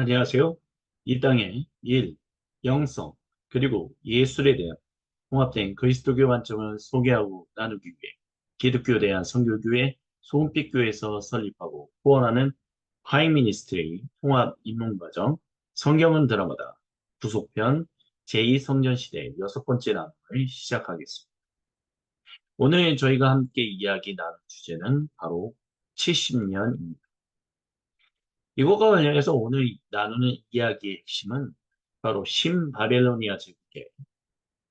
안녕하세요. 이 땅의 일, 영성, 그리고 예술에 대한 통합된 그리스도교 관점을 소개하고 나누기 위해 기독교에 대한 선교교회 소금빛교회에서 설립하고 후원하는 하이미니스트리 통합 입문과정 성경은 드라마다 부속편 제2성전시대 여섯 번째 나눔을 시작하겠습니다. 오늘 저희가 함께 이야기 나눌 주제는 바로 70년입니다. 이것과 관련해서 오늘 나누는 이야기의 핵심은 바로 신바벨로니아 제국의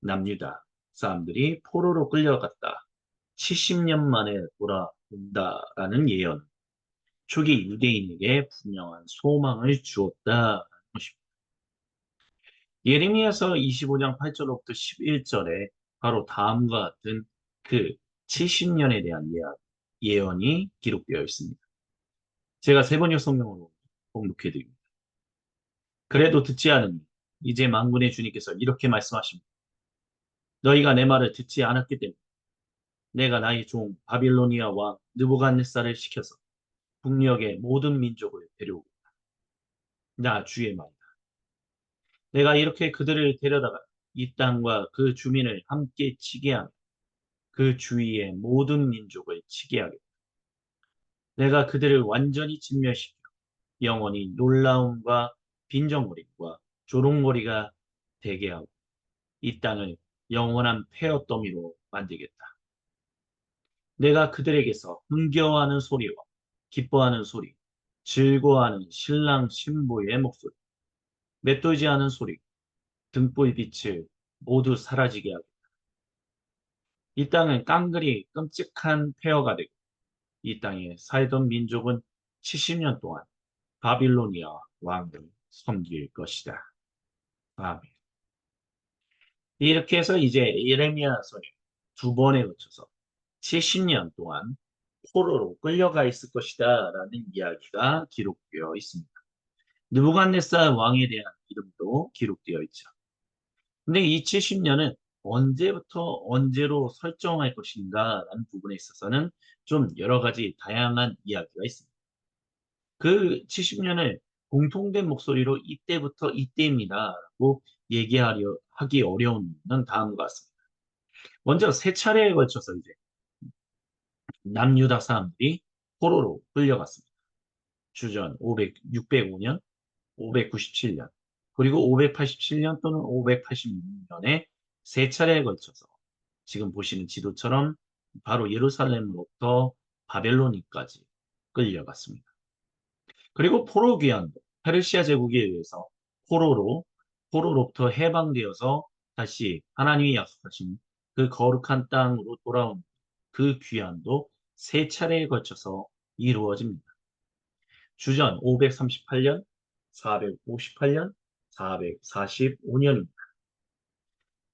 남유다 사람들이 포로로 끌려갔다. 70년 만에 돌아온다라는 예언. 초기 유대인에게 분명한 소망을 주었다는 것입니다. 예레미야서 25장 8절부터 11절에 바로 다음과 같은 그 70년에 대한 예언이 기록되어 있습니다. 제가 세 번역 성경으로 봉독해 드립니다. 그래도 듣지 않으니 이제 만군의 주님께서 이렇게 말씀하십니다. 너희가 내 말을 듣지 않았기 때문에 내가 나의 종 바빌로니아 왕 느부갓네살을 시켜서 북녘의 모든 민족을 데려오고 나 주의 말이다. 내가 이렇게 그들을 데려다가 이 땅과 그 주민을 함께 치게 하며 그 주위의 모든 민족을 치게 하겠다. 내가 그들을 완전히 진멸시켜 영원히 놀라움과 빈정거림과 조롱거리가 되게 하고 이 땅을 영원한 폐허더미로 만들겠다. 내가 그들에게서 흥겨워하는 소리와 기뻐하는 소리, 즐거워하는 신랑 신부의 목소리, 맷돌지 않은 소리, 등불 빛을 모두 사라지게 하고 이 땅은 깡그리 끔찍한 폐허가 되고 이 땅에 살던 민족은 70년 동안 바빌로니아 왕을 섬길 것이다. 아멘. 이렇게 해서 이제 예레미야서에 두 번에 걸쳐서 70년 동안 포로로 끌려가 있을 것이다 라는 이야기가 기록되어 있습니다. 느부갓네살 왕에 대한 이름도 기록되어 있죠. 근데 이 70년은 언제부터 언제로 설정할 것인가 라는 부분에 있어서는 좀 여러 가지 다양한 이야기가 있습니다. 그 70년을 공통된 목소리로 이때부터 이때입니다 라고 하기 어려운 는 다음과 같습니다. 먼저 세 차례에 걸쳐서 이제 남유다 사람들이 포로로 끌려갔습니다. 주전 605년, 597년, 그리고 587년 또는 586년에 세 차례에 걸쳐서 지금 보시는 지도처럼 바로 예루살렘으로부터 바벨로니까지 끌려갔습니다. 그리고 포로 귀환도 페르시아 제국에 의해서 포로로 포로로부터 해방되어서 다시 하나님이 약속하신 그 거룩한 땅으로 돌아온 그 귀환도 세 차례에 걸쳐서 이루어집니다. 주전 538년, 458년, 445년입니다.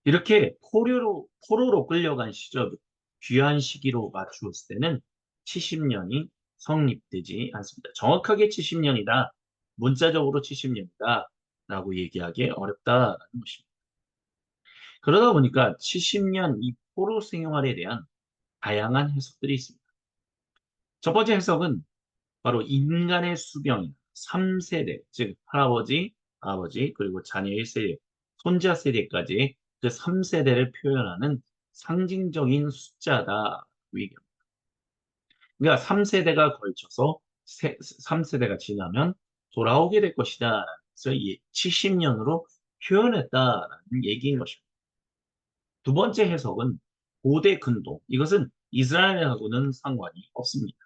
이렇게 포로로 끌려간 시절 귀한 시기로 맞추었을 때는 70년이 성립되지 않습니다. 정확하게 70년이다. 문자적으로 70년이다. 라고 얘기하기 어렵다라는 것입니다. 그러다 보니까 70년 이 포로 생활에 대한 다양한 해석들이 있습니다. 첫 번째 해석은 바로 인간의 수명인 3세대, 즉 할아버지, 아버지, 그리고 자녀의 세대, 손자 세대까지 그 3세대를 표현하는 상징적인 숫자다라고 얘기합니다. 그러니까 3세대가 걸쳐서 3세대가 지나면 돌아오게 될 것이다. 그래서 70년으로 표현했다라는 얘기인 것입니다. 두 번째 해석은 고대 근동. 이것은 이스라엘하고는 상관이 없습니다.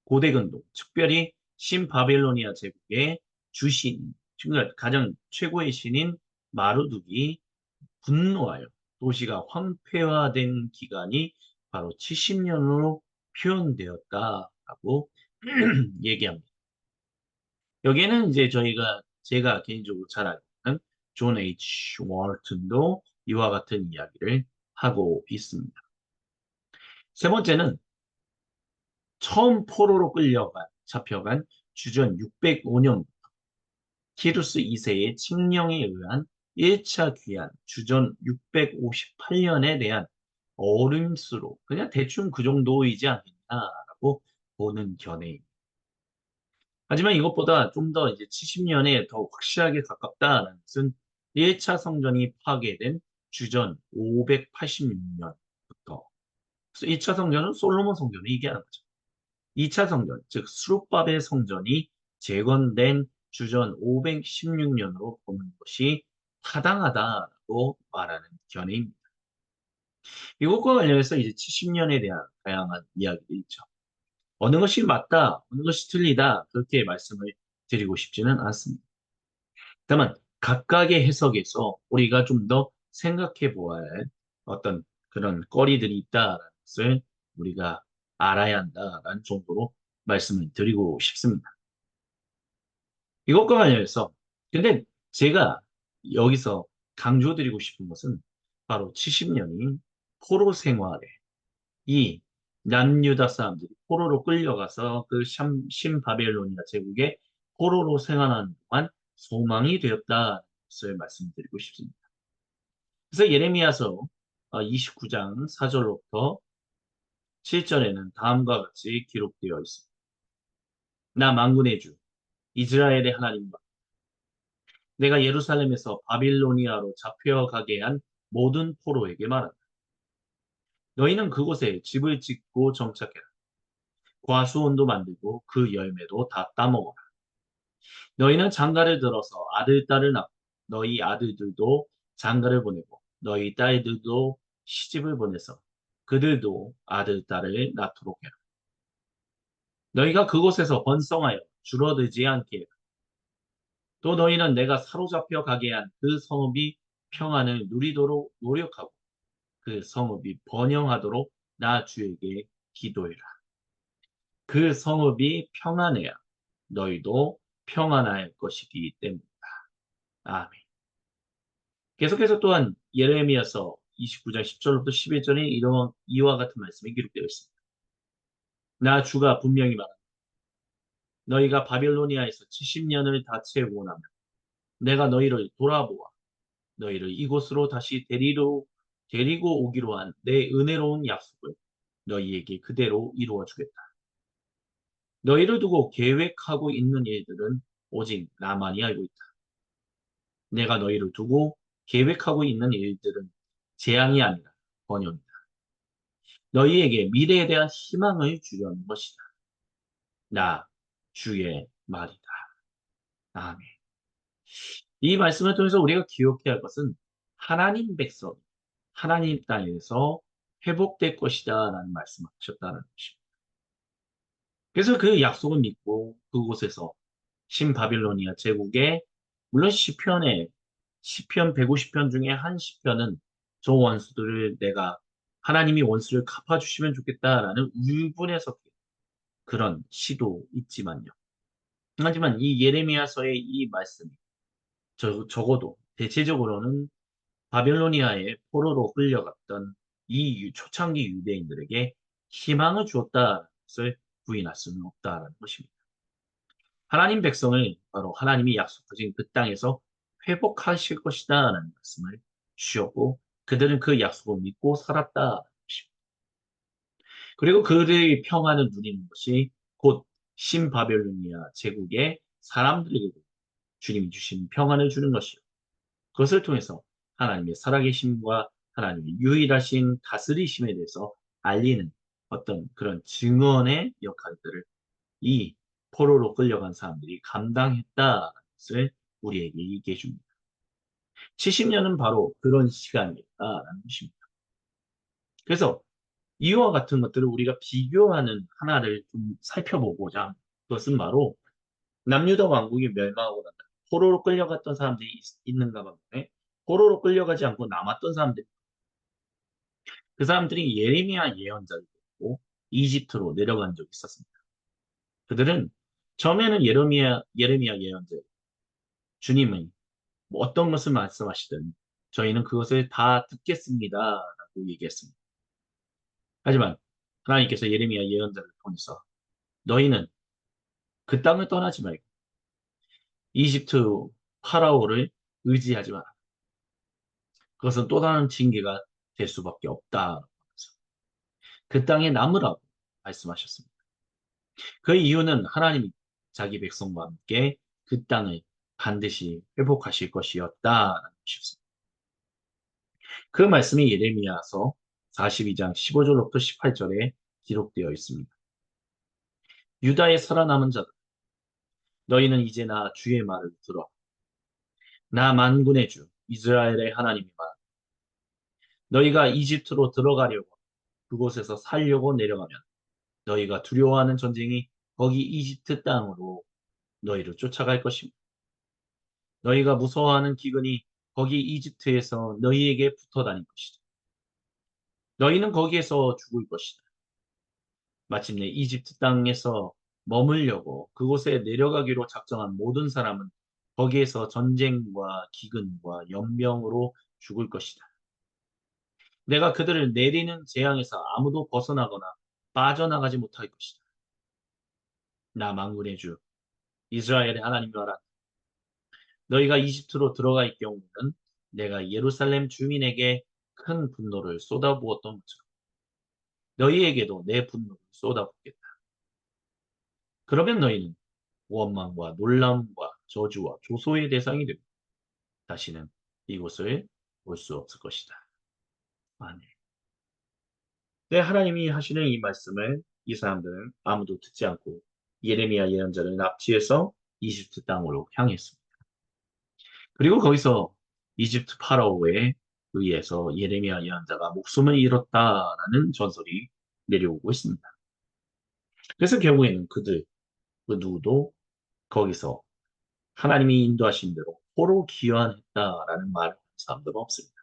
고대 근동, 특별히 신바벨로니아 제국의 주신, 그러니까 가장 최고의 신인 마르둑이 분노하여 도시가 황폐화된 기간이 바로 70년으로 표현되었다라고 얘기합니다. 여기에는 이제 제가 개인적으로 잘 알고 있는 존 H. 월튼도 이와 같은 이야기를 하고 있습니다. 세 번째는 처음 포로로 잡혀간 주전 605년 키루스 2세의 칙령에 의한 1차 귀환 주전 658년에 대한 어림수로 그냥 대충 그 정도이지 않겠나라고 보는 견해입니다. 하지만 이것보다 좀 더 이제 70년에 더 확실하게 가깝다는 것은 1차 성전이 파괴된 주전 586년부터. 그래서 1차 성전은 솔로몬 성전을 얘기하는 거죠. 2차 성전, 즉 수룹바벨 성전이 재건된 주전 516년으로 보는 것이 타당하다고 말하는 견해입니다. 이것과 관련해서 이제 70년에 대한 다양한 이야기도 있죠. 어느 것이 맞다, 어느 것이 틀리다, 그렇게 말씀을 드리고 싶지는 않습니다. 다만, 각각의 해석에서 우리가 좀 더 생각해 보아야 할 어떤 그런 거리들이 있다는 것을 우리가 알아야 한다라는 정도로 말씀을 드리고 싶습니다. 이것과 관련해서, 근데 제가 여기서 강조드리고 싶은 것은 바로 70년이 포로 생활에 이 남유다 사람들이 포로로 끌려가서 그 신바벨로니아 제국의 포로로 생활하는 동안 소망이 되었다는 것을 말씀드리고 싶습니다. 그래서 예레미야서 29장 4절로부터 7절에는 다음과 같이 기록되어 있습니다. 나 만군의 주 이스라엘의 하나님과 내가 예루살렘에서 바빌로니아로 잡혀가게 한 모든 포로에게 말한다. 너희는 그곳에 집을 짓고 정착해라. 과수원도 만들고 그 열매도 다 따먹어라. 너희는 장가를 들어서 아들, 딸을 낳고 너희 아들들도 장가를 보내고 너희 딸들도 시집을 보내서 그들도 아들, 딸을 낳도록 해라. 너희가 그곳에서 번성하여 줄어들지 않게 해라. 또 너희는 내가 사로잡혀 가게 한 그 성읍이 평안을 누리도록 노력하고 그 성읍이 번영하도록 나 주에게 기도해라. 그 성읍이 평안해야 너희도 평안할 것이기 때문이다. 아멘. 계속해서 또한 예레미야서 29장 10절부터 11절에 이런 이와 같은 말씀이 기록되어 있습니다. 나 주가 분명히 말한다. 너희가 바빌로니아에서 70년을 다 채우고 나면 내가 너희를 돌아보아 너희를 이곳으로 다시 데리고 오기로 한 내 은혜로운 약속을 너희에게 그대로 이루어 주겠다. 너희를 두고 계획하고 있는 일들은 오직 나만이 알고 있다. 내가 너희를 두고 계획하고 있는 일들은 재앙이 아니라 번영이다. 너희에게 미래에 대한 희망을 주려는 것이다. 나 주의 말이다. 아멘. 이 말씀을 통해서 우리가 기억해야 할 것은 하나님 백성, 하나님 땅에서 회복될 것이다 라는 말씀을 하셨다는 것입니다. 그래서 그 약속을 믿고 그곳에서 신바빌로니아 제국의 물론 시편 150편 중에 한 시편은 저 원수들을 내가 하나님이 원수를 갚아주시면 좋겠다라는 울분에 섞인 그런 시도 있지만요. 하지만 이 예레미야서의 이 말씀이 적어도 대체적으로는 바빌로니아의 포로로 끌려갔던 이 초창기 유대인들에게 희망을 주었다는 것을 부인할 수는 없다는 것입니다. 하나님 백성을 바로 하나님이 약속하신 그 땅에서 회복하실 것이다라는 말씀을 주셨고 그들은 그 약속을 믿고 살았다는 것입니다. 그리고 그들의 평안을 누리는 것이 곧 신바벨로니아 제국의 사람들에게도 주님이 주신 평안을 주는 것이요. 그것을 통해서 하나님의 살아계심과 하나님의 유일하신 다스리심에 대해서 알리는 어떤 그런 증언의 역할들을 이 포로로 끌려간 사람들이 감당했다는 것을 우리에게 얘기해 줍니다. 70년은 바로 그런 시간이었다라는 것입니다. 그래서 이와 같은 것들을 우리가 비교하는 하나를 좀 살펴보고자 그것은 바로 남유다 왕국이 멸망하고 난다. 포로로 끌려갔던 사람들이 있는가 반면에 포로로 끌려가지 않고 남았던 사람들 그 사람들이 예레미야 예언자를 듣고 이집트로 내려간 적이 있었습니다. 그들은 처음에는 예레미야 예언자 주님은 뭐 어떤 것을 말씀하시든 저희는 그것을 다 듣겠습니다라고 얘기했습니다. 하지만 하나님께서 예레미야 예언자를 통해서 너희는 그 땅을 떠나지 말고 이집트 파라오를 의지하지 마라. 그것은 또 다른 징계가 될 수밖에 없다. 그 땅에 남으라고 말씀하셨습니다. 그 이유는 하나님이 자기 백성과 함께 그 땅을 반드시 회복하실 것이었다라는 것입니다. 그 말씀이 예레미야서 42장 15절부터 18절에 기록되어 있습니다. 유다의 살아남은 자들, 너희는 이제 나 주의 말을 들어. 나 만군의 주, 이스라엘의 하나님이 말. 너희가 이집트로 들어가려고 그곳에서 살려고 내려가면 너희가 두려워하는 전쟁이 거기 이집트 땅으로 너희를 쫓아갈 것입니다. 너희가 무서워하는 기근이 거기 이집트에서 너희에게 붙어 다닐 것이다. 너희는 거기에서 죽을 것이다. 마침내 이집트 땅에서 머물려고 그곳에 내려가기로 작정한 모든 사람은 거기에서 전쟁과 기근과 연병으로 죽을 것이다. 내가 그들을 내리는 재앙에서 아무도 벗어나거나 빠져나가지 못할 것이다. 나 만군의 주 이스라엘의 하나님이 말하노라. 너희가 이집트로 들어갈 경우는 내가 예루살렘 주민에게 큰 분노를 쏟아부었던 것처럼 너희에게도 내 분노를 쏟아붓겠다. 그러면 너희는 원망과 놀람과 저주와 조소의 대상이 되고 다시는 이곳을 볼 수 없을 것이다. 아멘. 네, 하나님이 하시는 이 말씀을 이 사람들은 아무도 듣지 않고 예레미야 예언자를 납치해서 이집트 땅으로 향했습니다. 그리고 거기서 이집트 파라오에 의해서 예레미야 예언자가 목숨을 잃었다라는 전설이 내려오고 있습니다. 그래서 결국에는 그들 그 누구도 거기서 하나님이 인도하신 대로 포로 귀환했다라는 말을 하는 사람들은 없습니다.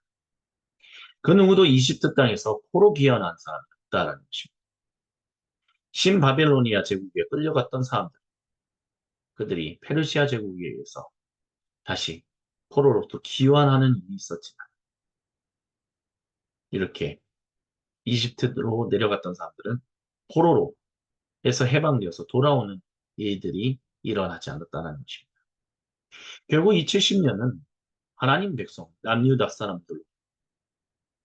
그 누구도 이집트 땅에서 포로 귀환한 사람이 없다라는 것입니다. 신바벨로니아 제국에 끌려갔던 사람들, 그들이 페르시아 제국에 의해서 다시 포로로부터 귀환하는 일이 있었지만 이렇게 이집트로 내려갔던 사람들은 포로로 해서 해방되어서 돌아오는 일들이 일어나지 않았다는 것입니다. 결국 이 70년은 하나님 백성, 남유다 사람들,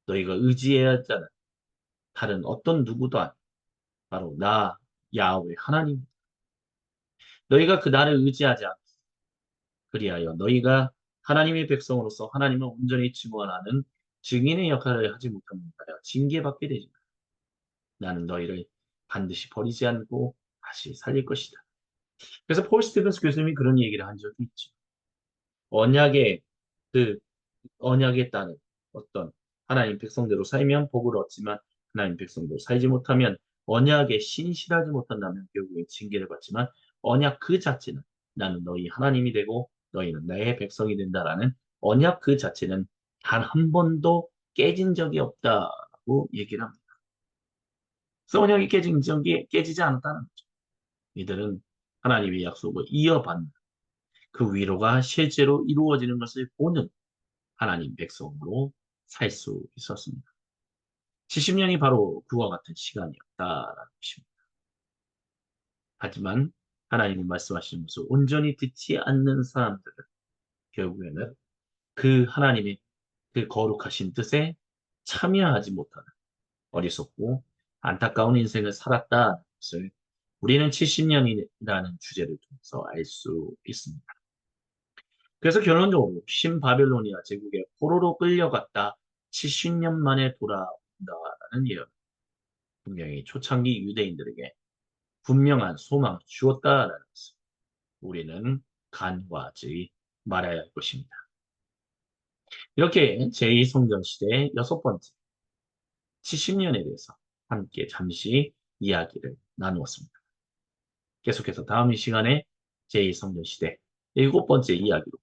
너희가 의지해야 할 자는 다른 어떤 누구도 아니고 바로 나 야훼 하나님. 너희가 그 나를 의지하지 않고 그리하여 너희가 하나님의 백성으로서 하나님을 온전히 증언하는 증인의 역할을 하지 못하면 징계받게 되지만 나는 너희를 반드시 버리지 않고 다시 살릴 것이다. 그래서 폴 스티븐스 교수님이 그런 얘기를 한 적이 있죠. 언약의 그 언약에 따른 어떤 하나님 백성대로 살면 복을 얻지만 하나님 백성대로 살지 못하면 언약에 신실하지 못한다면 결국에 징계를 받지만 언약 그 자체는 나는 너희 하나님이 되고 너희는 나의 백성이 된다라는 언약 그 자체는 단 한 번도 깨진 적이 없다고 얘기를 합니다. 그래서 언약이 깨진 적이 깨지지 않았다는 거죠. 이들은 하나님의 약속을 이어받는 그 위로가 실제로 이루어지는 것을 보는 하나님 백성으로 살 수 있었습니다. 70년이 바로 그와 같은 시간이었다라는 것입니다. 하지만 하나님이 말씀하시는 것을 온전히 듣지 않는 사람들은 결국에는 그 하나님의 그 거룩하신 뜻에 참여하지 못하는 어리석고 안타까운 인생을 살았다는 것을 우리는 70년이라는 주제를 통해서 알 수 있습니다. 그래서 결론적으로 신바벨로니아 제국에 포로로 끌려갔다 70년 만에 돌아온다라는 예언. 분명히 초창기 유대인들에게 분명한 소망을 주었다라는 것을 우리는 간과하지 말아야 할 것입니다. 이렇게 제2성전 시대의 여섯 번째 70년에 대해서 함께 잠시 이야기를 나누었습니다. 계속해서 다음 이 시간에 제2성전 시대 일곱 번째 이야기로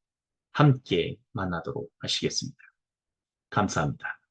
함께 만나도록 하시겠습니다. 감사합니다.